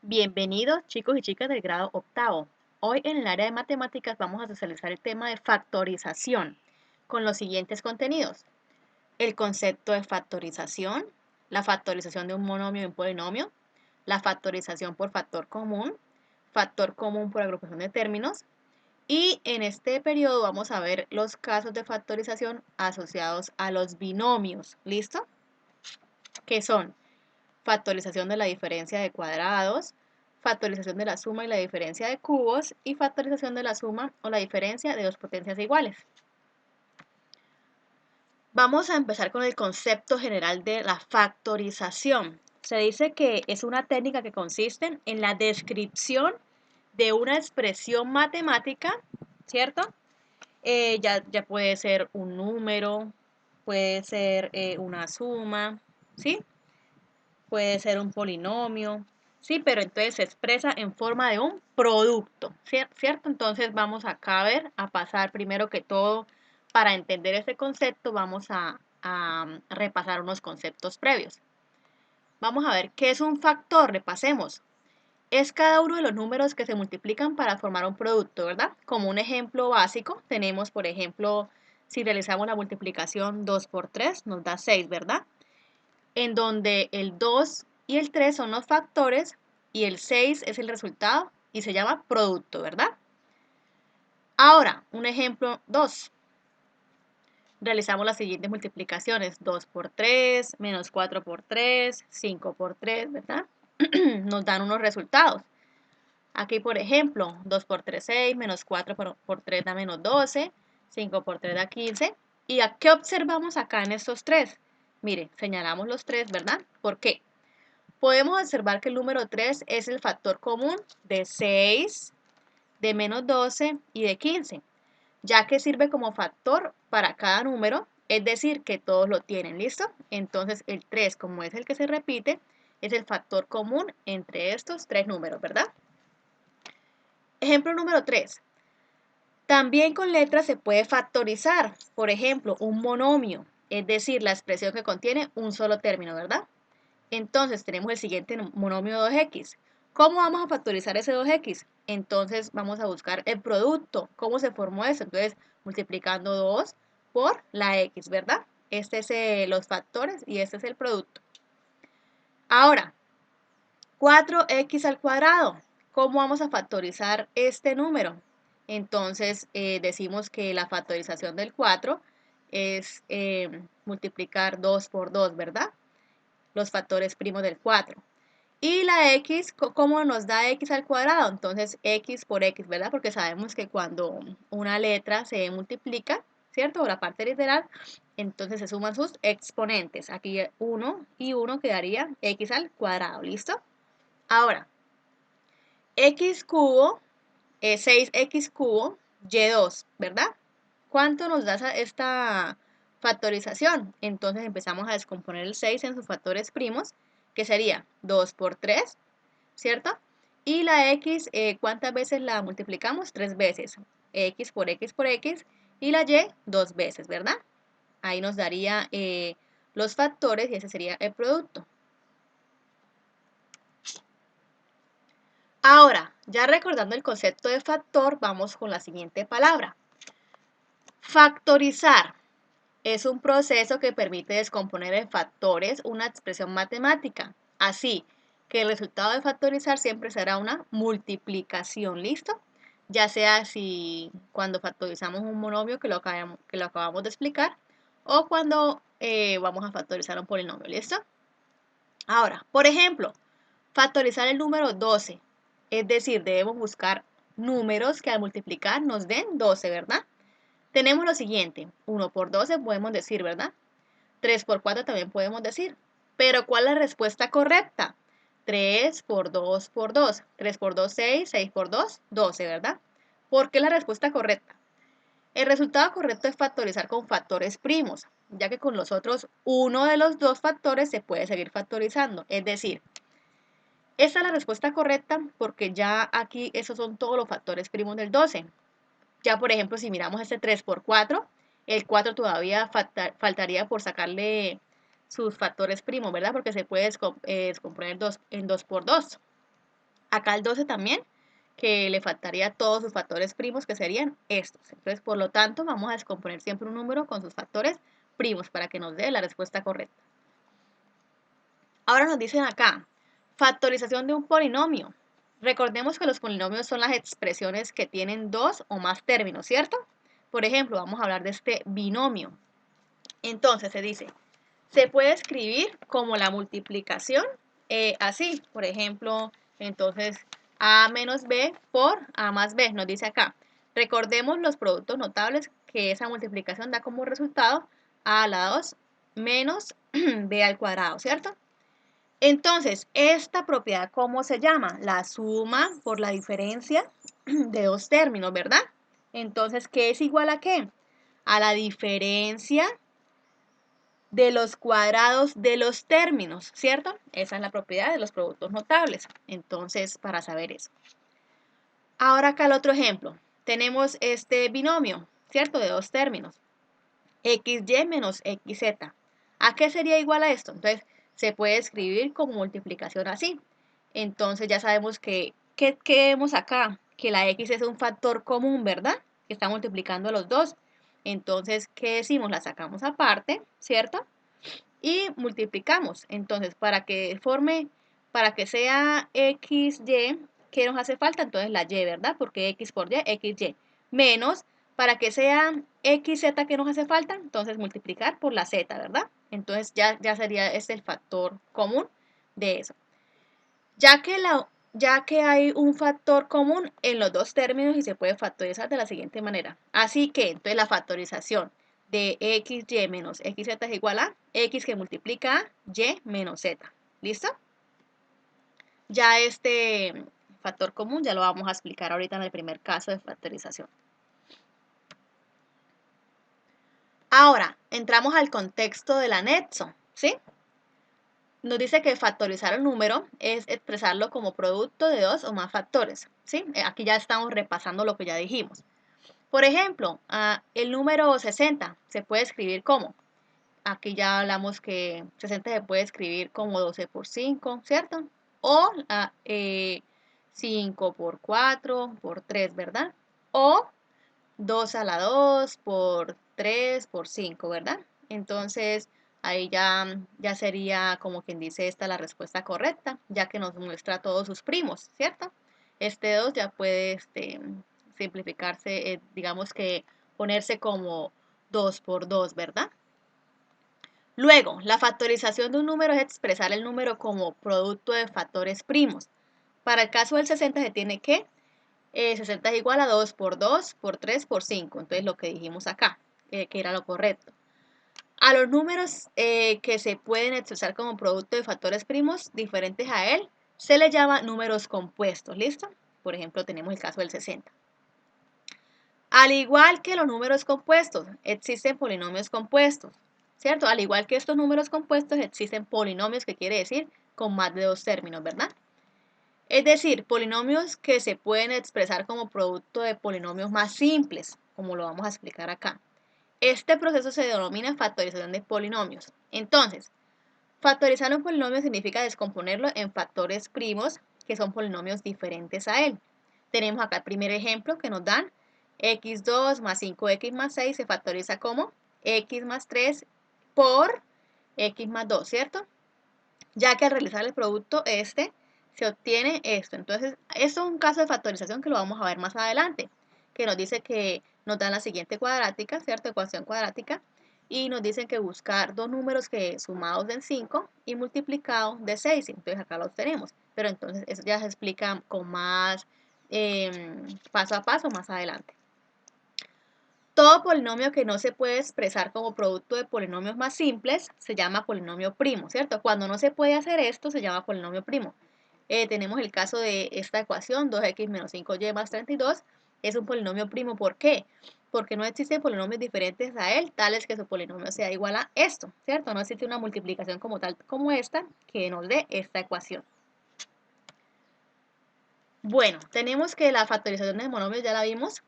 Bienvenidos chicos y chicas del grado octavo. Hoy en el área de matemáticas vamos a socializar el tema de factorización con los siguientes contenidos. El concepto de factorización, la factorización de un monomio y un polinomio, la factorización por factor común por agrupación de términos y en este periodo vamos a ver los casos de factorización asociados a los binomios. ¿Listo? Que son factorización de la diferencia de cuadrados, factorización de la suma y la diferencia de cubos y factorización de la suma o la diferencia de dos potencias iguales. Vamos a empezar con el concepto general de la factorización. Se dice que es una técnica que consiste en la descripción de una expresión matemática, ¿cierto? Ya puede ser un número, puede ser una suma, ¿sí? Puede ser un polinomio, sí, pero entonces se expresa en forma de un producto, ¿cierto? Entonces vamos acá a ver, a pasar primero que todo, para entender este concepto, vamos a repasar unos conceptos previos. Vamos a ver qué es un factor, repasemos. Es cada uno de los números que se multiplican para formar un producto, ¿verdad? Como un ejemplo básico, tenemos, por ejemplo, si realizamos la multiplicación 2 por 3, nos da 6, ¿verdad? En donde el 2 y el 3 son los factores y el 6 es el resultado y se llama producto, ¿verdad? Ahora, un ejemplo 2. Realizamos las siguientes multiplicaciones. 2 por 3, menos 4 por 3, 5 por 3, ¿verdad? Nos dan unos resultados. Aquí, por ejemplo, 2 por 3, 6, menos 4 por 3 da menos 12, 5 por 3 da 15. ¿Y a qué observamos acá en estos tres? Mire, señalamos los tres, ¿verdad? ¿Por qué? Podemos observar que el número 3 es el factor común de 6, de menos 12 y de 15, ya que sirve como factor para cada número, es decir, que todos lo tienen, ¿listo? Entonces el 3, como es el que se repite, es el factor común entre estos tres números, ¿verdad? Ejemplo número 3. También con letras se puede factorizar, por ejemplo, un monomio, es decir, la expresión que contiene un solo término, ¿verdad? Entonces tenemos el siguiente monomio 2x. ¿Cómo vamos a factorizar ese 2x? Entonces vamos a buscar el producto. ¿Cómo se formó eso? Entonces multiplicando 2 por la x, ¿verdad? Este es los factores y este es el producto. Ahora, 4x al cuadrado. ¿Cómo vamos a factorizar este número? Entonces decimos que la factorización del 4 es multiplicar 2 por 2, ¿verdad? Los factores primos del 4. Y la x, ¿cómo nos da x al cuadrado? Entonces x por x, ¿verdad? Porque sabemos que cuando una letra se multiplica, ¿cierto? O la parte literal, entonces se suman sus exponentes. Aquí 1 y 1 quedaría x al cuadrado, ¿listo? Ahora, x cubo es 6x cubo y2, ¿verdad? ¿Cuánto nos da esta factorización? Entonces empezamos a descomponer el 6 en sus factores primos, que sería 2 por 3, ¿cierto? Y la x, ¿cuántas veces la multiplicamos? 3 veces. X por x por x y la y 2 veces, ¿verdad? Ahí nos daría los factores y ese sería el producto. Ahora, ya recordando el concepto de factor, vamos con la siguiente palabra. Factorizar es un proceso que permite descomponer en factores una expresión matemática. Así que el resultado de factorizar siempre será una multiplicación, ¿listo? Ya sea si cuando factorizamos un monomio que lo acabamos de explicar o cuando vamos a factorizar un polinomio, ¿listo? Ahora, por ejemplo, factorizar el número 12, es decir, debemos buscar números que al multiplicar nos den 12, ¿verdad? Tenemos lo siguiente, 1 por 12 podemos decir, ¿verdad? 3 por 4 también podemos decir. Pero ¿cuál es la respuesta correcta? 3 por 2 por 2. 3 por 2, 6. 6 por 2, 12, ¿verdad? ¿Por qué es la respuesta correcta? El resultado correcto es factorizar con factores primos, ya que con los otros uno de los dos factores se puede seguir factorizando. Es decir, esta es la respuesta correcta porque ya aquí esos son todos los factores primos del 12. Ya, por ejemplo, si miramos este 3 por 4, el 4 todavía faltaría por sacarle sus factores primos, ¿verdad? Porque se puede descomponer en 2 por 2. Acá el 12 también, que le faltaría todos sus factores primos, que serían estos. Entonces, por lo tanto, vamos a descomponer siempre un número con sus factores primos para que nos dé la respuesta correcta. Ahora nos dicen acá, factorización de un polinomio. Recordemos que los polinomios son las expresiones que tienen dos o más términos, ¿cierto? Por ejemplo, vamos a hablar de este binomio. Entonces se dice, se puede escribir como la multiplicación así, por ejemplo, entonces a menos b por a más b, nos dice acá. Recordemos los productos notables que esa multiplicación da como resultado a a la 2 menos b al cuadrado, ¿cierto? Entonces, esta propiedad, ¿cómo se llama? La suma por la diferencia de dos términos, ¿verdad? Entonces, ¿qué es igual a qué? A la diferencia de los cuadrados de los términos, ¿cierto? Esa es la propiedad de los productos notables. Entonces, para saber eso. Ahora acá el otro ejemplo. Tenemos este binomio, ¿cierto? De dos términos. XY menos XZ. ¿A qué sería igual a esto? Entonces, se puede escribir como multiplicación así. Entonces, ya sabemos que, ¿qué vemos acá? Que la X es un factor común, ¿verdad? Que está multiplicando los dos. Entonces, ¿qué decimos? La sacamos aparte, ¿cierto? Y multiplicamos. Entonces, para que sea XY, ¿qué nos hace falta? Entonces la Y, ¿verdad? Porque X por Y, XY. Menos, para que sea XZ, ¿qué nos hace falta? Entonces multiplicar por la Z, ¿verdad? Entonces ya sería este el factor común de eso. Ya que hay un factor común en los dos términos y se puede factorizar de la siguiente manera. Así que, entonces la factorización de XY menos XZ es igual a X que multiplica a Y menos Z. ¿Listo? Ya este factor común ya lo vamos a explicar ahorita en el primer caso de factorización. Ahora, entramos al contexto del anexo, ¿sí? Nos dice que factorizar un número es expresarlo como producto de dos o más factores, ¿sí? Aquí ya estamos repasando lo que ya dijimos. Por ejemplo, el número 60 se puede escribir como, aquí ya hablamos que 60 se puede escribir como 12 por 5, ¿cierto? O 5 por 4 por 3, ¿verdad? O 2 a la 2 por 3 por 5, ¿verdad? Entonces, ahí ya sería como quien dice esta la respuesta correcta, ya que nos muestra todos sus primos, ¿cierto? Este 2 ya puede simplificarse, digamos que ponerse como 2 por 2, ¿verdad? Luego, la factorización de un número es expresar el número como producto de factores primos. Para el caso del 60 se tiene que 60 es igual a 2 por 2 por 3 por 5. Entonces lo que dijimos acá, que era lo correcto. A los números que se pueden expresar como producto de factores primos diferentes a él, se les llama números compuestos. ¿Listo? Por ejemplo, tenemos el caso del 60. Al igual que los números compuestos, existen polinomios compuestos, ¿cierto? Al igual que estos números compuestos, existen polinomios, que quiere decir con más de dos términos, ¿verdad? Es decir, polinomios que se pueden expresar como producto de polinomios más simples, como lo vamos a explicar acá. Este proceso se denomina factorización de polinomios. Entonces, factorizar un polinomio significa descomponerlo en factores primos, que son polinomios diferentes a él. Tenemos acá el primer ejemplo que nos dan x2 más 5x más 6 se factoriza como x más 3 por x más 2, ¿cierto? Ya que al realizar el producto se obtiene esto. Entonces, esto es un caso de factorización que lo vamos a ver más adelante, que nos dice que nos dan la siguiente cuadrática, ¿cierto? Ecuación cuadrática, y nos dicen que buscar dos números que sumados den 5 y multiplicados de 6. Entonces, acá los tenemos. Pero entonces, eso ya se explica con más paso a paso más adelante. Todo polinomio que no se puede expresar como producto de polinomios más simples se llama polinomio primo, ¿cierto? Cuando no se puede hacer esto, se llama polinomio primo. Tenemos el caso de esta ecuación, 2x menos 5y más 32. Es un polinomio primo, ¿por qué? Porque no existen polinomios diferentes a él, tales que su polinomio sea igual a esto, ¿cierto? No existe una multiplicación como tal, como esta, que nos dé esta ecuación. Bueno, tenemos que la factorización de monomios ya la vimos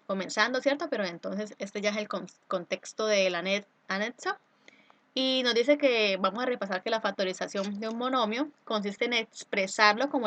comenzando, ¿cierto? Pero entonces este ya es el contexto del anexo. Y nos dice que vamos a repasar que la factorización de un monomio consiste en expresarlo como el